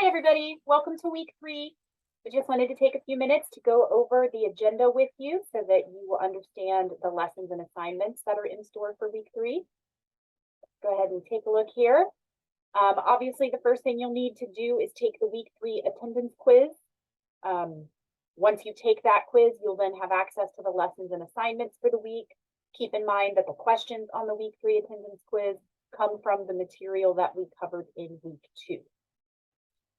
Hi, everybody. Welcome to week 3. I just wanted to take a few minutes to go over the agenda with you so that you will understand the lessons and assignments that are in store for week 3. Go ahead and take a look here. Obviously, the first thing you'll need to do is take the week 3 attendance quiz. Once you take that quiz, you'll then have access to the lessons and assignments for the week. Keep in mind that the questions on the week 3 attendance quiz come from the material that we covered in week 2.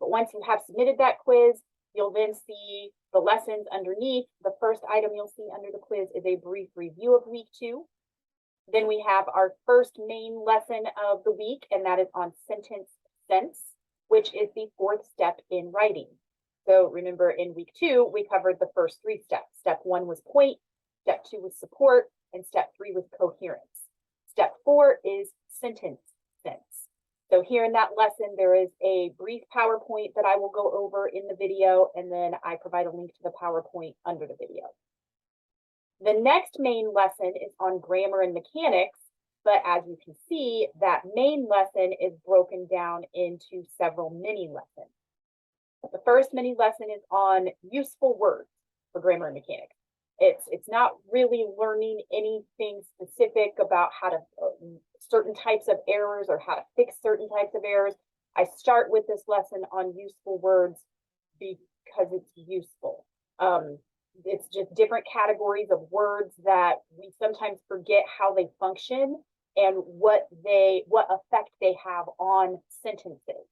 But once you have submitted that quiz, you'll then see the lessons underneath. The first item you'll see under the quiz is a brief review of week 2. Then we have our first main lesson of the week, and that is on sentence sense, which is the 4th step in writing. So remember, in week 2, we covered the first 3 steps. Step 1 was point, step 2 was support, and step 3 was coherence. Step 4 is sentence sense. So here in that lesson, there is a brief PowerPoint that I will go over in the video, and then I provide a link to the PowerPoint under the video. The next main lesson is on grammar and mechanics, but as you can see, that main lesson is broken down into several mini lessons. The first mini lesson is on useful words for grammar and mechanics. It's not really learning anything specific about how to certain types of errors or how to fix certain types of errors. I start with this lesson on useful words because it's useful. It's just different categories of words that we sometimes forget how they function and what effect they have on sentences.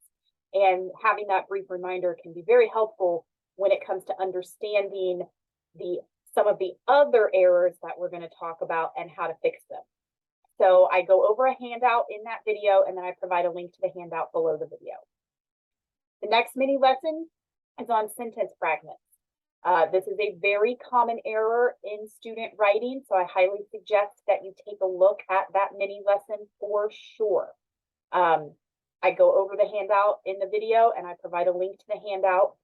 And having that brief reminder can be very helpful when it comes to understanding some of the other errors that we're going to talk about and how to fix them. So I go over a handout in that video, and then I provide a link to the handout below the video. The next mini lesson is on sentence fragments. This is a very common error in student writing, so I highly suggest that you take a look at that mini lesson for sure. I go over the handout in the video, and I provide a link to the handout.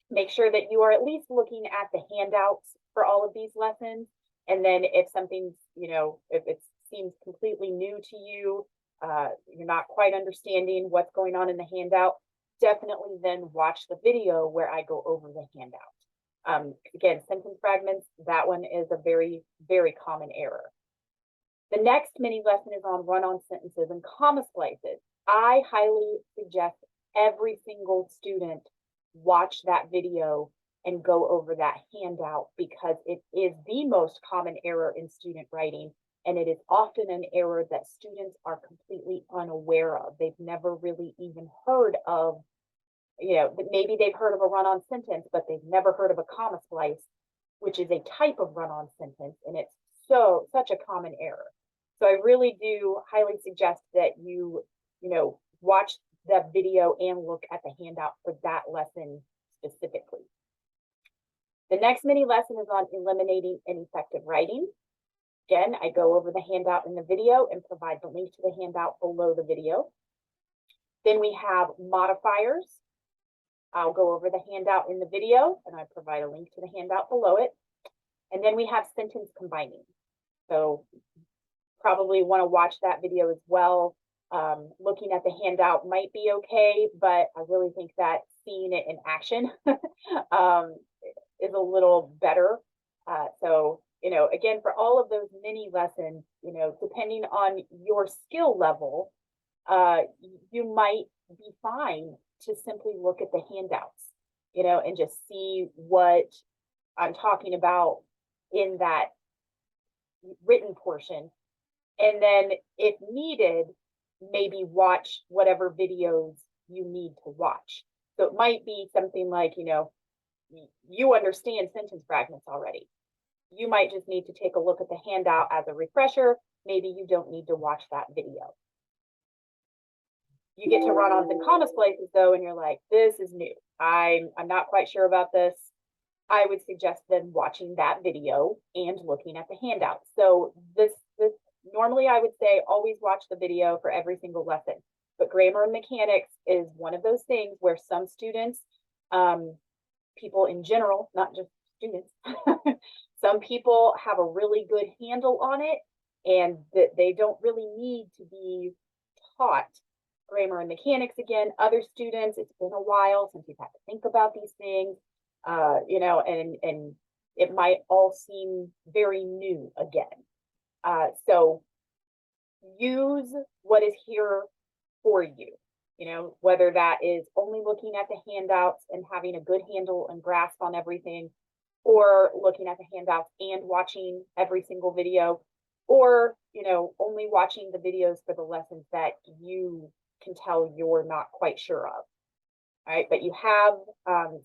Make sure that you are at least looking at the handouts for all of these lessons. And then if something's, if it seems completely new to you, you're not quite understanding what's going on in the handout, definitely then watch the video where I go over the handout. Again, sentence fragments, that one is a very, very common error. The next mini lesson is on run-on sentences and comma splices. I highly suggest every single student watch that video and go over that handout because it is the most common error in student writing, and it is often an error that students are completely unaware of. They've never really even heard of, maybe they've heard of a run-on sentence, but they've never heard of a comma splice, which is a type of run-on sentence, and it's such a common error. So I really do highly suggest that you watch the video and look at the handout for that lesson specifically. The next mini lesson is on eliminating ineffective writing. Again, I go over the handout in the video and provide the link to the handout below the video. Then we have modifiers. I'll go over the handout in the video and I provide a link to the handout below it. And then we have sentence combining. So probably want to watch that video as well. Looking at the handout might be okay, but I really think that seeing it in action is a little better. So, again, for all of those mini lessons, depending on your skill level, you might be fine to simply look at the handouts, and just see what I'm talking about in that written portion. And then if needed, maybe watch whatever videos you need to watch. So it might be something like, you understand sentence fragments already. You might just need to take a look at the handout as a refresher. Maybe you don't need to watch that video. You get to run-ons and comma splices though, and you're like, this is new. I'm not quite sure about this. I would suggest then watching that video and looking at the handout. So this normally I would say always watch the video for every single lesson, but grammar and mechanics is one of those things where some students, people in general, not just students, some people have a really good handle on it and that they don't really need to be taught grammar and mechanics again. Other students, it's been a while since you've had to think about these things, you know, and it might all seem very new again. So use what is here for you, you know, whether that is only looking at the handouts and having a good handle and grasp on everything, or looking at the handouts and watching every single video, or, you know, only watching the videos for the lessons that you can tell you're not quite sure of. All right, but you have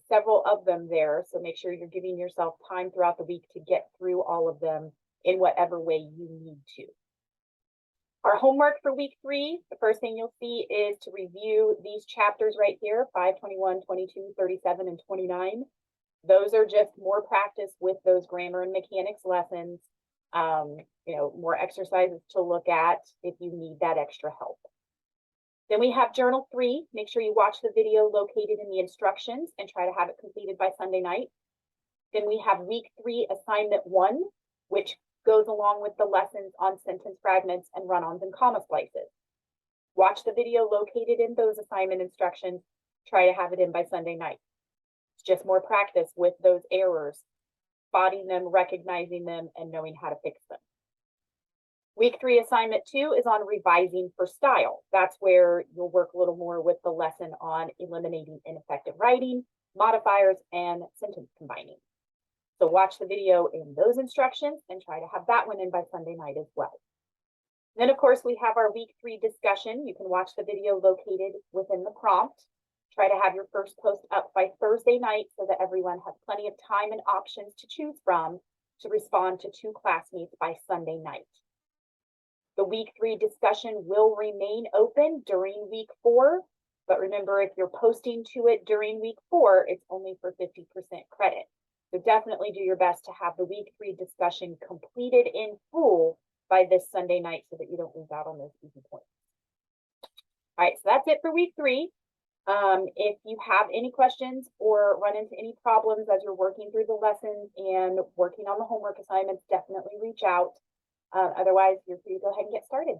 several of them there, so make sure you're giving yourself time throughout the week to get through all of them in whatever way you need to. Our homework for week 3, the first thing you'll see is to review these chapters right here, 5, 21, 22, 37, and 29. Those are just more practice with those grammar and mechanics lessons, you know, more exercises to look at if you need that extra help. Then we have journal 3. Make sure you watch the video located in the instructions and try to have it completed by Sunday night. Then we have week 3 assignment 1, which goes along with the lessons on sentence fragments and run-ons and comma splices. Watch the video located in those assignment instructions. Try to have it in by Sunday night. It's just more practice with those errors, spotting them, recognizing them, and knowing how to fix them. Week 3 assignment 2 is on revising for style. That's where you'll work a little more with the lesson on eliminating ineffective writing, modifiers, and sentence combining. So watch the video in those instructions and try to have that one in by Sunday night as well. Then, of course, we have our week 3 discussion. You can watch the video located within the prompt. Try to have your first post up by Thursday night so that everyone has plenty of time and options to choose from to respond to 2 classmates by Sunday night. The week 3 discussion will remain open during week 4, but remember, if you're posting to it during week 4, it's only for 50% credit. So definitely do your best to have the week 3 discussion completed in full by this Sunday night so that you don't lose out on those easy points. All right, so that's it for week 3. If you have any questions or run into any problems as you're working through the lessons and working on the homework assignments, definitely reach out. Otherwise, you're free to go ahead and get started.